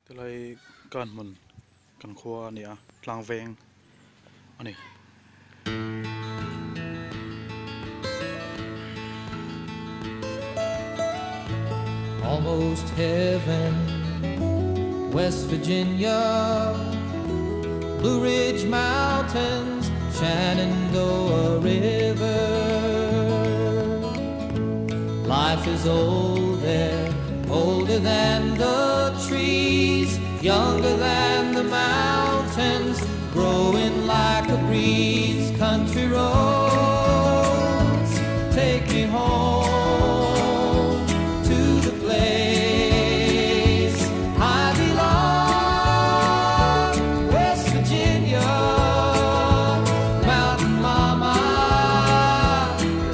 Tilai kan mun kan khua ni a tlang veng ani Almost heaven, West Virginia, Blue Ridge Mountains, Shenandoah River. Life is old there, older than the trees, younger than the mountains, growing like a breeze. Country roads, take me home to the place I belong. West Virginia, Mountain Mama,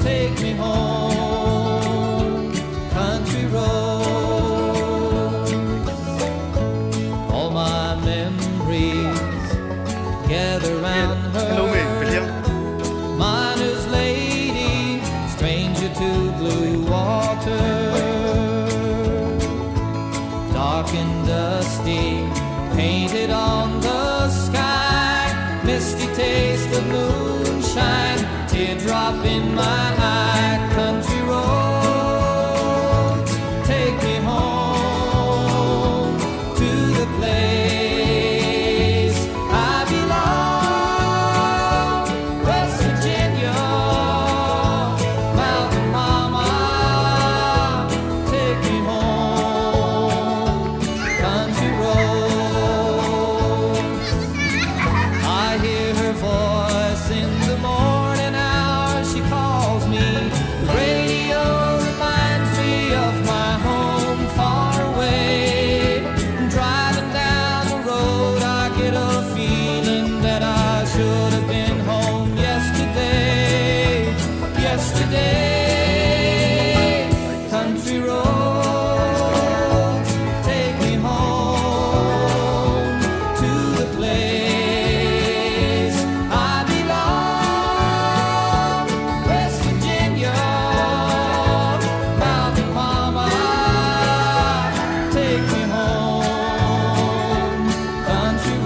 take me home. Country roads, all my memories gather round hello me her. William Miner's lady, stranger to blue water, dark and dusty, painted on the sky, misty taste of moonshine, teardrop in my eye. Country roads, take me home to the place I belong. West Virginia, Mountain Mama, take me home. Country roads, I hear her voice in the morning hour. She calls me. The radio reminds me of my home far away. Driving down the road, I get a feeling that I should have been home yesterday. Country roads, take me home to the place I belong. West Virginia, Mountain Mama, take me home. Country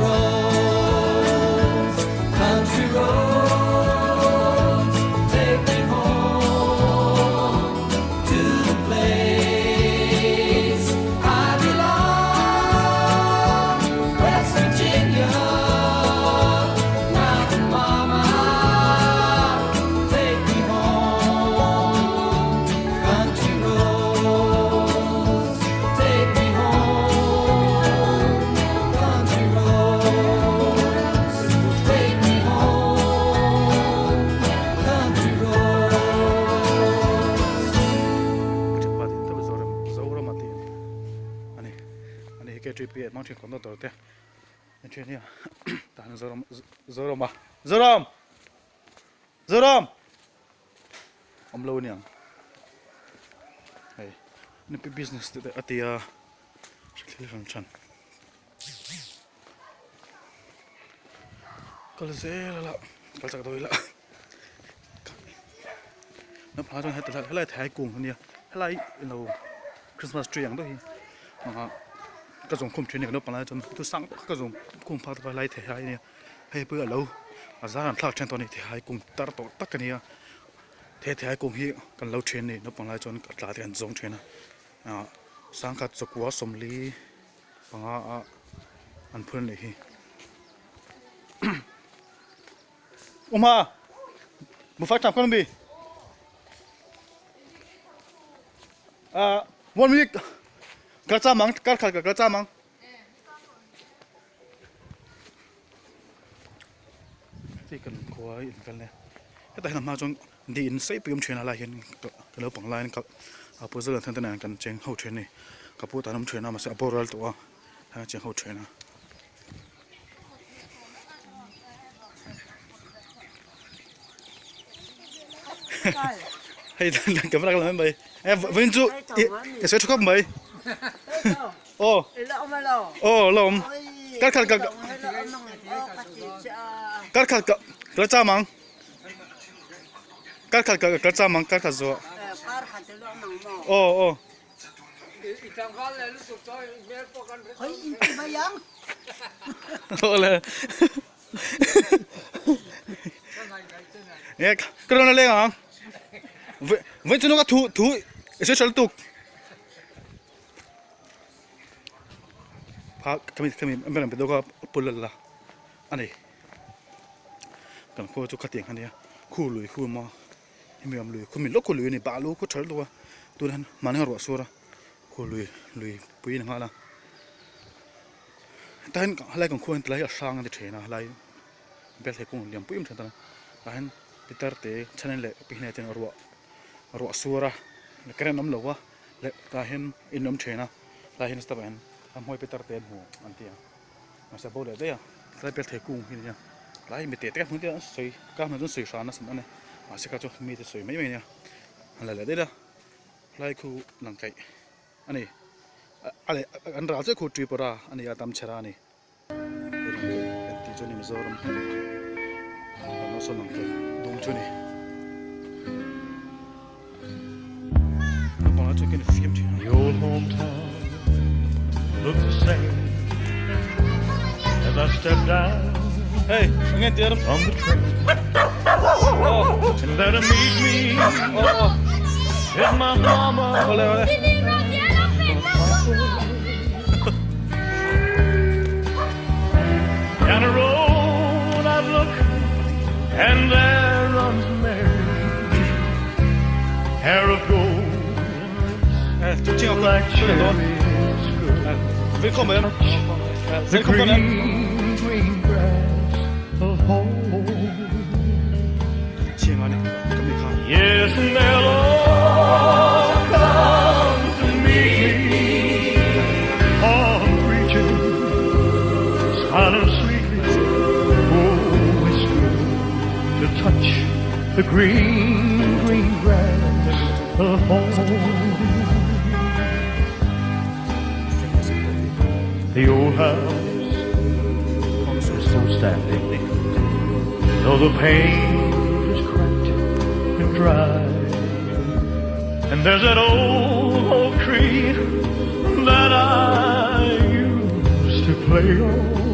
roads, take me home to the place I belong. West Virginia, Mountain Mama, take me home. Country roads, take me home. Country roads, take me home. Country roads. cepat itu zoram zoram mati ani ke trip ya mountain kondo dorte ini ya tahan zoram zoram bah zoram omlo ni ang hey ini business tu atia sekali rancang kalau saya lah kalau cakap tu lah nó phá trong hết lại thái cùng này lại lâu Christmas tree yang đó mà các dùng không chuyện này nó bằng lại trong tôi sáng các dùng cùng phá tới lại thái này hay bữa lâu à giá làm thao trên toàn này thái cùng tắt tổ tắt cái này thái cùng hi còn lâu chuyện này nó bằng lại trong cả tiền giống chuyện à sáng các dục quá sum lý bằng ăn phun này hi Oma một phát chạm con bị 1 week กระจ้ามังกระขัดกับกระจ้ามังที่กันขวายกันเลยแต่ทำมาจนดีอินไซป์ไปยมเชนอะไรเห็นก็แล้วปังไลน์กับผู้สื่อข่าวท่านนั้นกันเจงเข้าเชนนี่กับผู้ตามเชนมาเสียบอรัลตัวเจงเข้าเชนนะให้ท่านกับรักเราไหมวินจูเสียชุกไหมโอ้โอ้ลมกัดขัดกับกระจ้ามัง Kar kar kar kar mang kar kar zo. Oh oh. เฮ้ยอินตีมายัง โอ้เลยเนี่ยก็โดนอะไรอ่ะเว้ยจุนก็ถูเอเชลตุกพักขมิ้นไม่เป็นไรเป็นตัวก็ปุ่นเลยละอันนี้กันพวกจุกขัดเตียงอันนี้คู่ลุยคู่มาไม่ยอมลุยคู่มีลูกคู่ลุยนี่บ้าลูกคู่เฉลตัวนั้นมันให้รัวสัวละคู่ลุยปุยหนึ่งละแต่เห็นอะไรของคู่แต่ละอย่างสร้างกันจะเฉยนะอะไรเบลเทกุ้งเลี้ยงปุยมันเฉยนะแต่เห็นปีเตอร์เตะฉันเองเลยปีนี้เจนรัวสัวละแล้วก็เรื่องน้ำเหลวะแล้วแต่เห็นอินน้ำเฉยนะแต่เห็นสตาร์เห็นทำให้ปีเตอร์เตะหัวอันเดียวมาสับโบเลยได้ยังแต่เบลเทกุ้งที่นี่หลายมีเตะแต่คนเดียวสวยก็มันต้องสวยสานนะสมัยนี้มาสิก็จะมีแต่สวยไม่มีเนี่ยอะไรเลยได้ละหลายคู่หลังไก่อันนี้อะไรอันเราจะคู่ทริปราอันนี้อาตามเชรานี่ที่จุนี่มิโซรัมเราส่งหลังไก่ดงจุนี่ตอนนั้นจะกินฟิล์มที่ The old hometown looks the same as I step down เฮ้ยยังไงเดี๋ยว from the train. And there to meet me is my mama. เอาเลย Down the road I look, and there runs Mary, hair of gold, จุดจริงเอา like ขึ้นเลยตัว cherries, วิ่งเข้ามาแล้ว the วิ่งเข้ามาแล้ว green grass of home. เชียงอันนี้ก็มีข้าว Yes, and they'll all come to meet me, all preaching, smiling sweetly. Oh, it's good to touch the green grass of home. The old house is so standing, though the paint is cracked and dry. And there's that old oak tree that I used to play on.